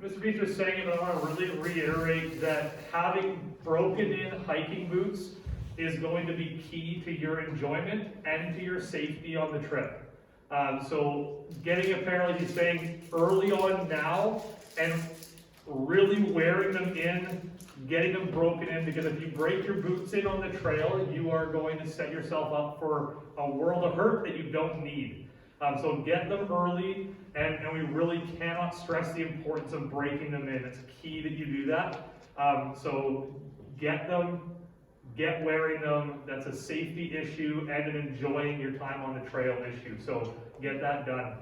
Mr. Beach was saying it, but I want to really reiterate that having broken in hiking boots is going to be key to your enjoyment and to your safety on the trip. So getting a pair, like he's saying, early on now, and really wearing them in, getting them broken in, because if you break your boots in on the trail, you are going to set yourself up for a world of hurt that you don't need. So get them early, and we really cannot stress the importance of breaking them in. It's key that you do that. So get them, get wearing them. That's a safety issue and an enjoying your time on the trail issue. So get that done.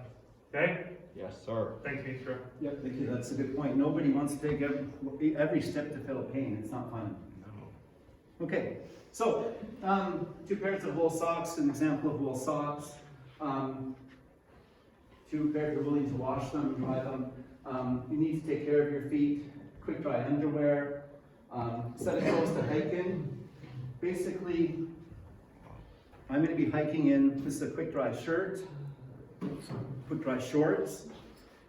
Okay? Yes, sir. Thanks, Mr. Yep, thank you. That's a good point. Nobody wants to take every step to feel pain. It's not fun. No. Okay, so 2 pairs of wool socks, an example of wool socks. 2 pairs, you're willing to wash them, dry them. You need to take care of your feet. Quick dry underwear. Set of clothes to hike in. Basically, I'm going to be hiking in. This is a quick dry shirt, quick dry shorts,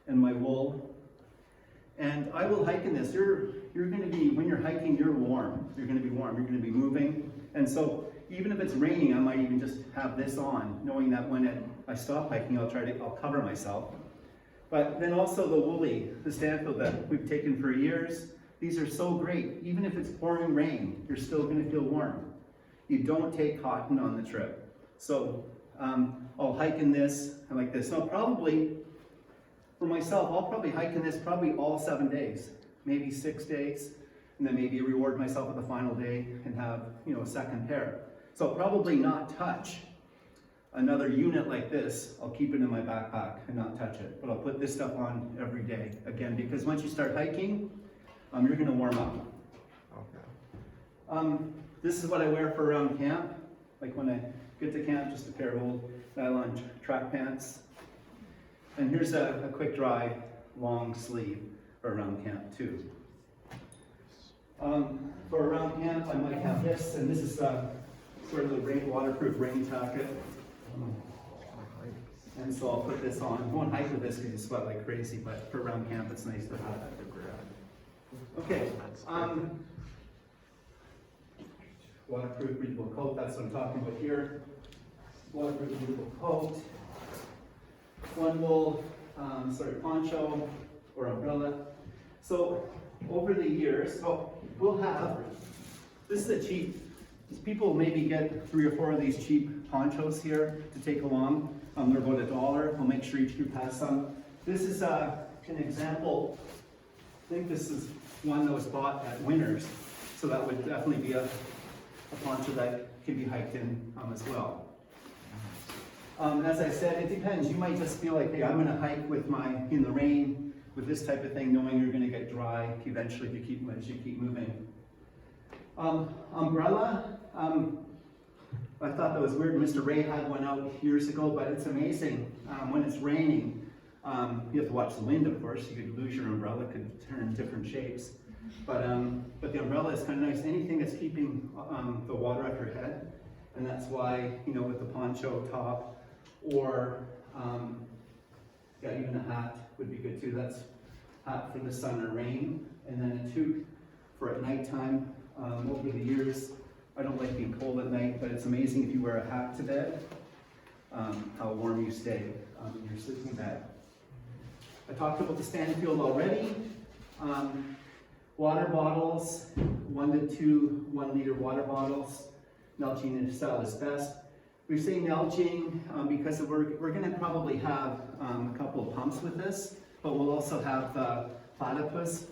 and my wool. And I will hike in this. You're going to be, when you're hiking, you're warm. You're going to be warm. You're going to be moving. And so even if it's raining, I might even just have this on, knowing that when I stop hiking, I'll cover myself. But then also the woolly, the Stanfield that we've taken for years, these are so great. Even if it's pouring rain, you're still going to feel warm. You don't take cotton on the trip. So I'll hike in this and like this. So probably, for myself, I'll probably hike in this probably all 7 days, maybe 6 days, and then maybe reward myself at the final day and have, a second pair. So I'll probably not touch another unit like this. I'll keep it in my backpack and not touch it. But I'll put this stuff on every day, again, because once you start hiking, you're going to warm up. Okay. This is what I wear for around camp. Like when I get to camp, just a pair of old nylon track pants. And here's a quick dry long sleeve for around camp too. For around camp, I might have this, and this is sort of the waterproof rain jacket. And so I'll put this on. I won't hike with this because you sweat like crazy, but for around camp, it's nice to have that. Okay. Waterproof breathable coat, that's what I'm talking about here. Waterproof breathable coat. One wool poncho or umbrella. So over the years, we'll have, this is a cheap, people maybe get 3 or 4 of these cheap ponchos here to take along. They're about $1. We'll make sure each group has some. This is an example. I think this is one that was bought at Winners. So that would definitely be a poncho that can be hiked in as well. As I said, it depends. You might just feel like, hey, I'm gonna hike with in the rain, with this type of thing, knowing you're gonna get dry eventually as you keep moving. Umbrella, I thought that was weird. Mr. Ray had one out years ago, but it's amazing. When it's raining, you have to watch the wind, of course. You could lose your umbrella, it could turn different shapes. But the umbrella is kind of nice. Anything that's keeping the water off your head, and that's why, you know, with the poncho top, or yeah, even a hat would be good too. That's hat for the sun or rain, and then a toque for at nighttime. Over the years, I don't like being cold at night, but it's amazing if you wear a hat to bed, how warm you stay in your sleeping bag. I talked about the Stanfield already. Water bottles, 1 to 2 1-liter water bottles. Nalgene style is best. We say Nalgene because we're going to probably have a couple of pumps with this, but we'll also have the Platypus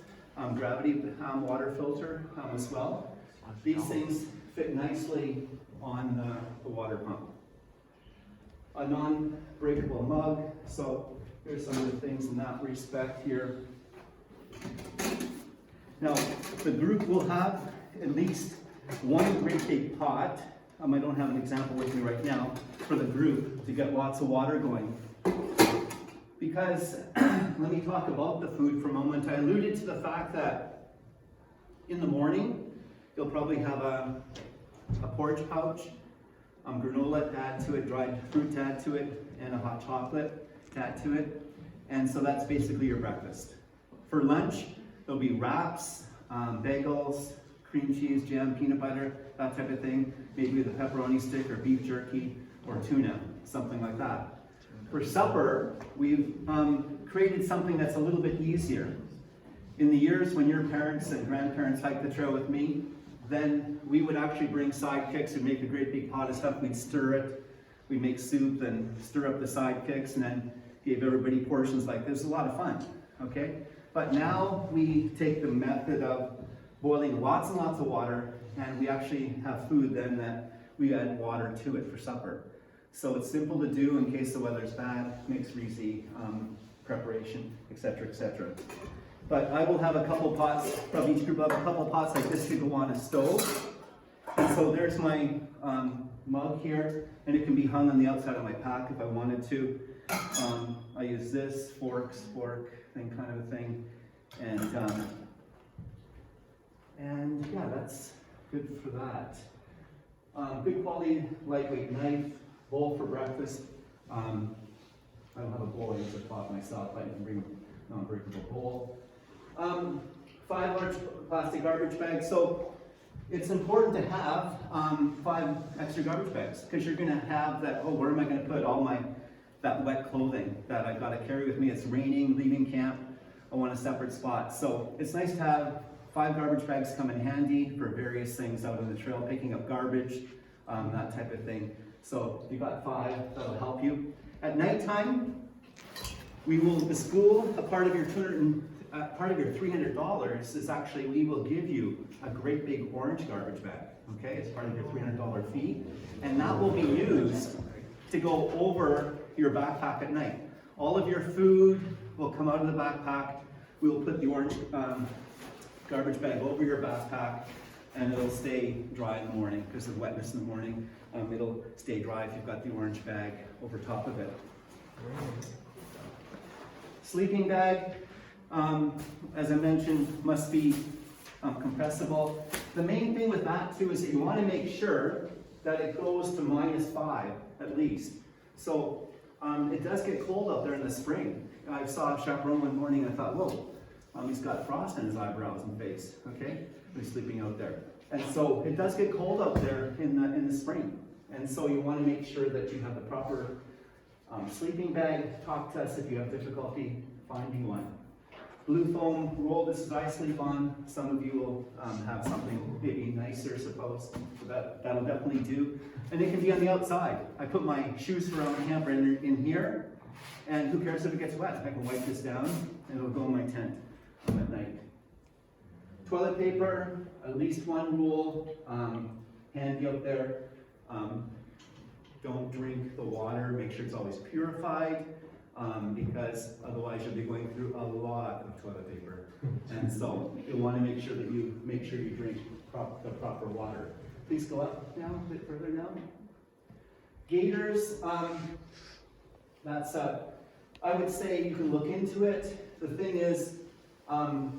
gravity water filter as well. These things fit nicely on the water pump. A non-breakable mug, so here's some of the things in that respect here. Now, the group will have at least one great big pot. I don't have an example with me right now for the group to get lots of water going. Because, let me talk about the food for a moment. I alluded to the fact that in the morning, you'll probably have a porridge pouch, granola to add to it, dried fruit to add to it, and a hot chocolate to add to it. And so that's basically your breakfast. For lunch, there'll be wraps, bagels, cream cheese, jam, peanut butter, that type of thing. Maybe with a pepperoni stick or beef jerky or tuna, something like that. For supper, we've created something that's a little bit easier. In the years when your parents and grandparents hiked the trail with me, then we would actually bring sidekicks and make a great big pot of stuff. We'd stir it, we'd make soup and stir up the sidekicks, and then gave everybody portions like this. It was a lot of fun, okay? But now we take the method of boiling lots and lots of water, and we actually have food then that we add water to it for supper. So it's simple to do in case the weather's bad, makes for easy preparation, etc., etc. But I will have a couple pots, from each group, I'll have a couple pots like this to go on a stove. And so there's my mug here, and it can be hung on the outside of my pack if I wanted to. I use this, fork, thing, kind of a thing. And yeah, that's good for that. Good quality, lightweight knife, bowl for breakfast. I don't have a bowl, I use a pot myself, I can bring a non-breakable bowl. 5 large plastic garbage bags. So it's important to have 5 extra garbage bags, because you're gonna have that, oh, where am I gonna put all that wet clothing that I've gotta carry with me? It's raining, leaving camp, I want a separate spot. So it's nice to have 5 garbage bags come in handy for various things out on the trail, picking up garbage, that type of thing. So you got 5, that'll help you. At nighttime, the school, a part of your $300 is actually, we will give you a great big orange garbage bag, okay? It's part of your $300 fee, and that will be used to go over your backpack at night. All of your food will come out of the backpack. We will put the orange garbage bag over your backpack, and it'll stay dry in the morning because of wetness in the morning. It'll stay dry if you've got the orange bag over top of it. Sleeping bag, as I mentioned, must be compressible. The main thing with that too is that you want to make sure that it goes to -5 at least. So it does get cold out there in the spring. I saw a chaperone one morning and I thought, whoa, he's got frost in his eyebrows and face, okay? He's sleeping out there. And so it does get cold out there in the spring. And so you want to make sure that you have the proper sleeping bag. Talk to us if you have difficulty finding one. Blue foam roll, this is I sleep on. Some of you will have something maybe nicer, suppose. So that'll definitely do. And it can be on the outside. I put my shoes around the camper in here, and who cares if it gets wet? I can wipe this down, and it'll go in my tent at night. Toilet paper, at least 1 rule, handy out there. Don't drink the water, make sure it's always purified, because otherwise you'll be going through a lot of toilet paper. And so you'll want to make sure that you drink the proper proper water. Please go up now, a bit further now. Gators, that's I would say you can look into it. The thing is,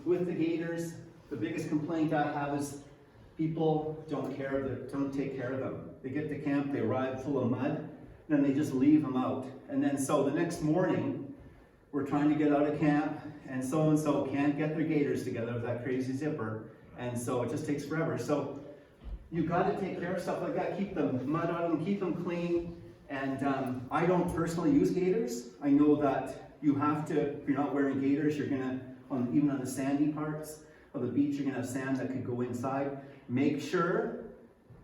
with the gators, the biggest complaint I have is people don't take care of them. They get to camp, they arrive full of mud, and then they just leave them out. And then so the next morning, we're trying to get out of camp, and so can't get their gators together with that crazy zipper, and so it just takes forever. So you got to take care of stuff like that. Keep the mud out of them, keep them clean. And I don't personally use gators. I know that you have to, if you're not wearing gators, you're gonna, even on the sandy parts of the beach, you're gonna have sand that could go inside. Make sure,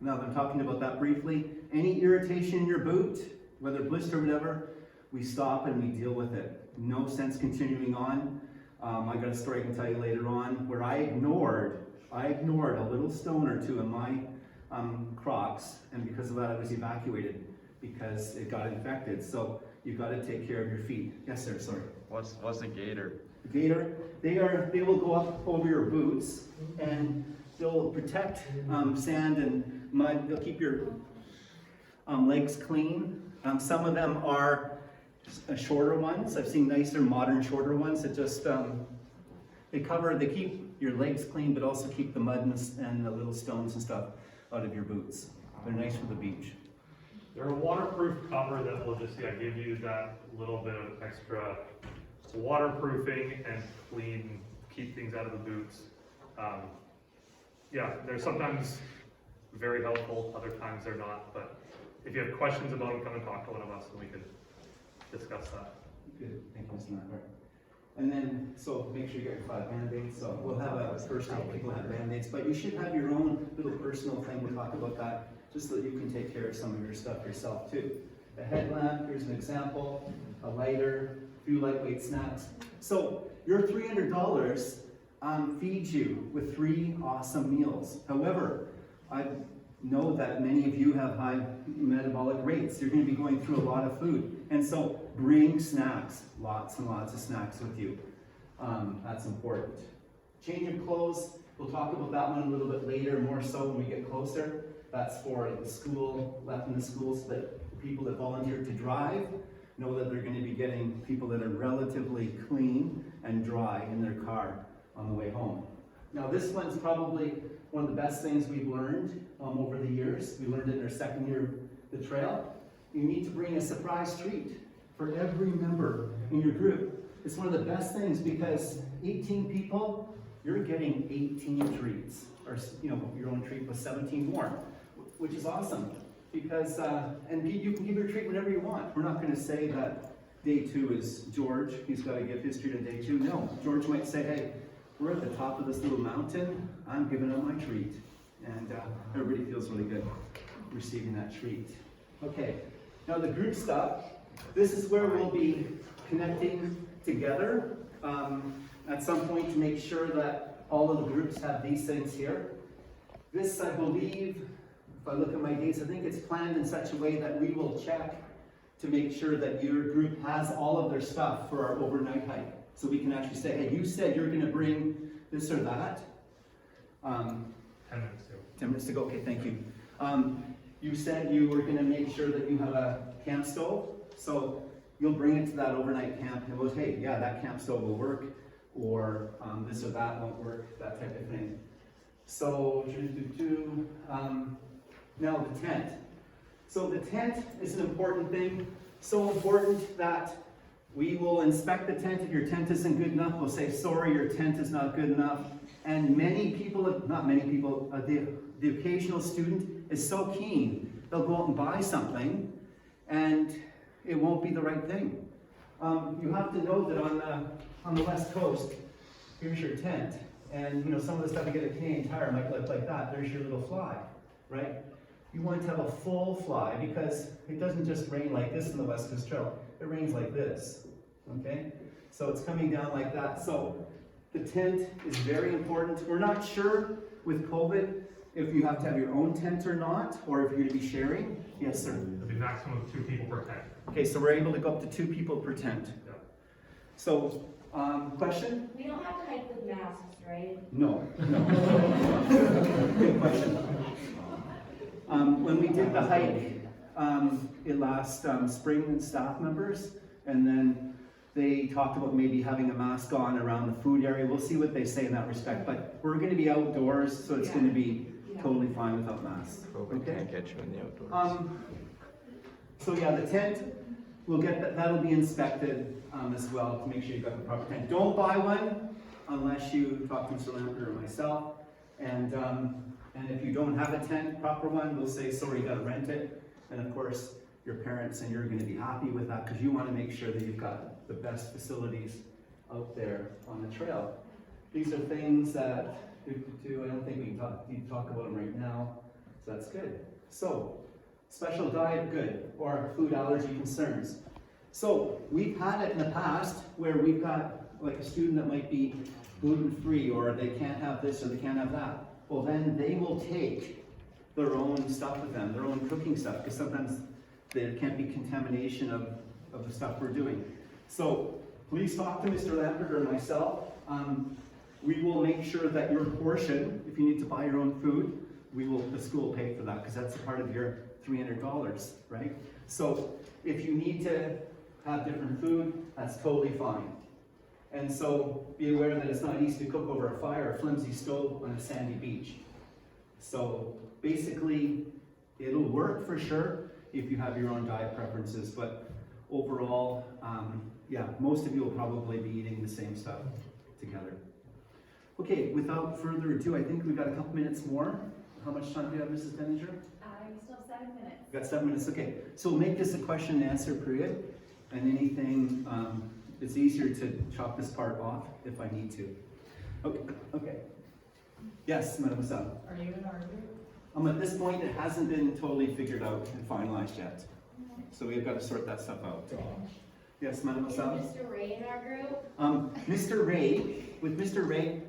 now that I'm talking about that briefly, any irritation in your boot, whether blister or whatever, we stop and we deal with it. No sense continuing on. I got a story I can tell you later on where I ignored a little stone or two in my Crocs, and because of that I was evacuated because it got infected. So you've got to take care of your feet. Yes, sir. Sorry. What's a gator? The gator, they will go up over your boots and they'll protect sand and mud. They'll keep your legs clean. Some of them are shorter ones. I've seen nicer, modern, shorter ones that just they keep your legs clean, but also keep the mud and the little stones and stuff out of your boots. They're nice for the beach. They're a waterproof cover that will just give you that little bit of extra waterproofing and keep things out of the boots. They're sometimes very helpful, other times they're not, but if you have questions about them, come and talk to one of us and we can discuss that. Good, thank you, Mr. Matter. And then, so make sure you get your 5 Band-Aids. So we'll have a first aid, people have Band-Aids, but you should have your own little personal thing. We'll talk about that, just so that you can take care of some of your stuff yourself too. A headlamp, here's an example, a lighter, a few lightweight snacks. So your $300 feeds you with 3 awesome meals. However, I know that many of you have high metabolic rates. You're going to be going through a lot of food. And so bring snacks, lots and lots of snacks with you. That's important. Change of clothes, we'll talk about that one a little bit later, more so when we get closer. That's for the school, left in the schools, that people that volunteer to drive know that they're going to be getting people that are relatively clean and dry in their car on the way home. Now this one's probably one of the best things we've learned over the years. We learned it in our second year of the trail. You need to bring a surprise treat for every member in your group. It's one of the best things because 18 people, you're getting 18 treats, or your own treat with 17 more, which is awesome. Because and you can give your treat whenever you want. We're not going to say that day 2 is George. He's got to give his treat on day 2. No, George might say, hey, we're at the top of this little mountain. I'm giving up my treat, and everybody feels really good receiving that treat. Okay. Now the group stuff, this is where we'll be connecting together at some point to make sure that all of the groups have these things here. This, I believe, if I look at my dates, I think it's planned in such a way that we will check to make sure that your group has all of their stuff for our overnight hike. So we can actually say, hey, you said you're going to bring this or that. 10 minutes ago. 10 minutes ago, okay, thank you. You said you were going to make sure that you have a camp stove, so you'll bring it to that overnight camp and we'll, hey, yeah, that camp stove will work, or this or that won't work, that type of thing. So, now the tent. So the tent is an important thing, so important that we will inspect the tent. If your tent isn't good enough, we'll say, sorry, your tent is not good enough. And many people, the occasional student is so keen, they'll go out and buy something, and it won't be the right thing. You have to know that on the West Coast, here's your tent, and some of the stuff you get at Canadian Tire might look like that. There's your little fly, right? You want to have a full fly because it doesn't just rain like this in the West Coast Trail. It rains like this, okay? So it's coming down like that. So the tent is very important. We're not sure with COVID if you have to have your own tent or not, or if you're going to be sharing. Yes, sir. It'll be maximum of 2 people per tent. Okay, so we're able to go up to 2 people per tent. Yeah. So, question? We don't have to hike with masks, right? No. Good question. When we did the hike, last spring with staff members, and then they talked about maybe having a mask on around the food area. We'll see what they say in that respect, but we're gonna be outdoors, so it's gonna be totally fine without masks. COVID can't get you in the outdoors. So yeah, the tent, we'll get that, that'll be inspected as well to make sure you've got the proper tent. Don't buy one unless you talk to Mr. Lambert or myself. And if you don't have a tent, proper one, we'll say, sorry, you gotta rent it. And of course, your parents and you're gonna be happy with that because you wanna make sure that you've got the best facilities out there on the trail. These are things that we could do. I don't think we can talk about them right now, so that's good. So, special diet, good, or food allergy concerns. So, we've had it in the past where we've got like a student that might be gluten-free, or they can't have this or they can't have that. Well, then they will take their own stuff with them, their own cooking stuff, because sometimes there can't be contamination of the stuff we're doing. So, please talk to Mr. Lambert or myself. We will make sure that your portion, if you need to buy your own food, the school will pay for that, because that's a part of your $300, right? So if you need to have different food, that's totally fine. And so be aware that it's not easy to cook over a fire, a flimsy stove on a sandy beach. So basically, it'll work for sure if you have your own diet preferences, but overall, yeah, most of you will probably be eating the same stuff together. Okay, without further ado, I think we've got a couple minutes more. How much time do you have, Mrs. Benninger? You still have 7 minutes. We've got 7 minutes, okay. So we'll make this a question and answer period, and anything, it's easier to chop this part off if I need to. Okay. Yes, Madam Assad. Are you in our group? At this point, it hasn't been totally figured out and finalized yet. So we've got to sort that stuff out. Yes, Madam Is Assad? Mr. Ray in our group? With Mr. Ray,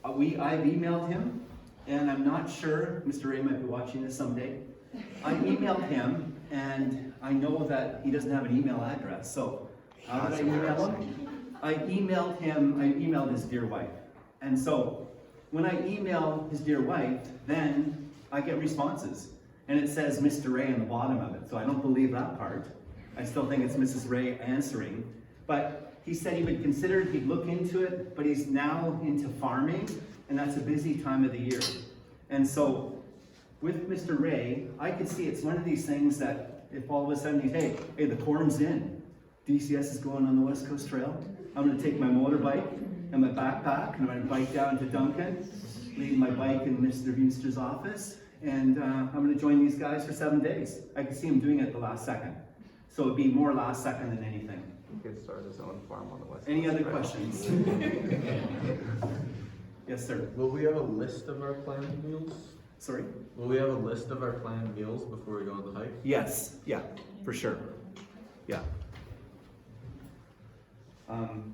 I've emailed him, and I'm not sure, Mr. Ray might be watching this someday. I emailed him, and I know that he doesn't have an email address, so how did I email him? I emailed his dear wife. And so, when I email his dear wife, then I get responses. And it says Mr. Ray on the bottom of it, so I don't believe that part. I still think it's Mrs. Ray answering. But he said he would consider it, he'd look into it, but he's now into farming, and that's a busy time of the year. And so, with Mr. Ray, I could see it's one of these things that if all of a sudden he's, hey, the quorum's in, DCS is going on the West Coast Trail, I'm gonna take my motorbike and my backpack, and I'm gonna bike down to Duncan, leave my bike in Mr. Veenster's office, and I'm gonna join these guys for 7 days. I could see him doing it at the last second. So it'd be more last second than anything. He could start his own farm on the west. Any Coast, other right? questions? Yes, sir. Will we have a list of our planned meals? Sorry? Will we have a list of our planned meals before we go on the hike? Yes, yeah, for sure. Yeah.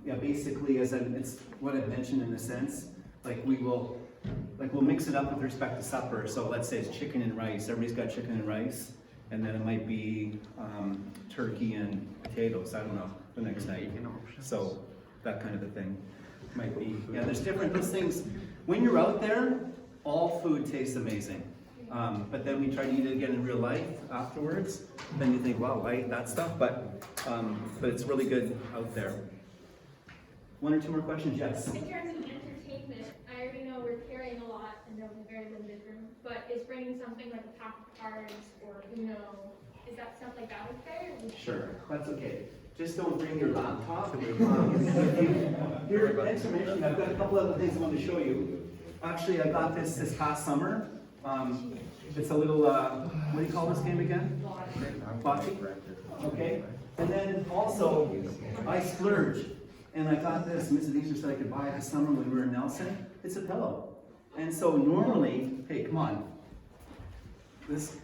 Yeah, basically, it's what I've mentioned in a sense, we'll mix it up with respect to supper. So let's say it's chicken and rice. Everybody's got chicken and rice, and then it might be turkey and potatoes. I don't know, the next night. So that kind of a thing might be. Yeah, there's different those things. When you're out there, all food tastes amazing. But then we try to eat it again in real life afterwards. Then you think, wow, I ate that stuff, but it's really good out there. 1 or 2 more questions, yes? In terms of entertainment, I already know we're carrying a lot and there'll be very limited room, but is bringing something like a pack of cards or Uno, is that stuff like that okay? Or Sure, that's okay. Just don't bring your laptop. Here, information. I've got a couple other things I want to show you. Actually, I got this past summer. It's a little, what do you call this game again? Bocce. Okay. And then also, I splurged. And I got this, Mrs. Easter said I could buy it this summer when we were in Nelson. It's a pillow. And so normally, hey, come on. This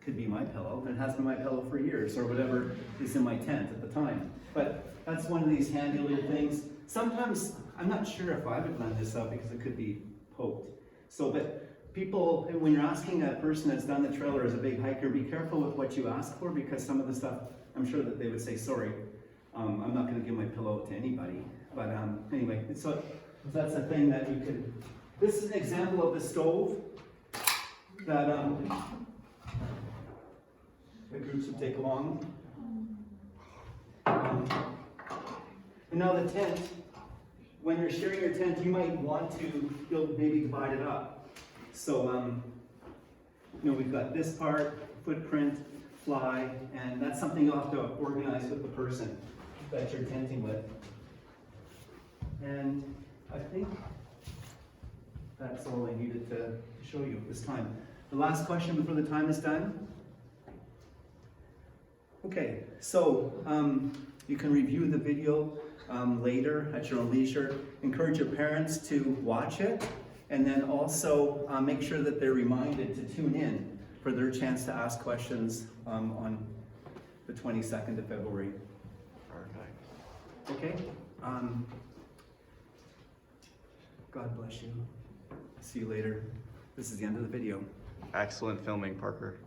could be my pillow, and it has been my pillow for years, or whatever is in my tent at the time. But that's one of these handy little things. Sometimes, I'm not sure if I would lend this out because it could be poked. So, but people, when you're asking a person that's done the trail or is a big hiker, be careful with what you ask for, because some of the stuff, I'm sure that they would say, sorry, I'm not going to give my pillow to anybody. But anyway, so that's a thing that you could. This is an example of the stove that groups would take along. And now the tent, when you're sharing your tent, you might want to, you'll maybe divide it up. So, you know, we've got this part, footprint, fly, and that's something you'll have to organize with the person that you're tenting with. And I think that's all I needed to show you this time. The last question before the time is done. Okay, so you can review the video later at your own leisure. Encourage your parents to watch it, and then also make sure that they're reminded to tune in for their chance to ask questions on the 22nd of February. Perfect. Okay? God bless you. See you later. This is the end of the video. Excellent filming, Parker.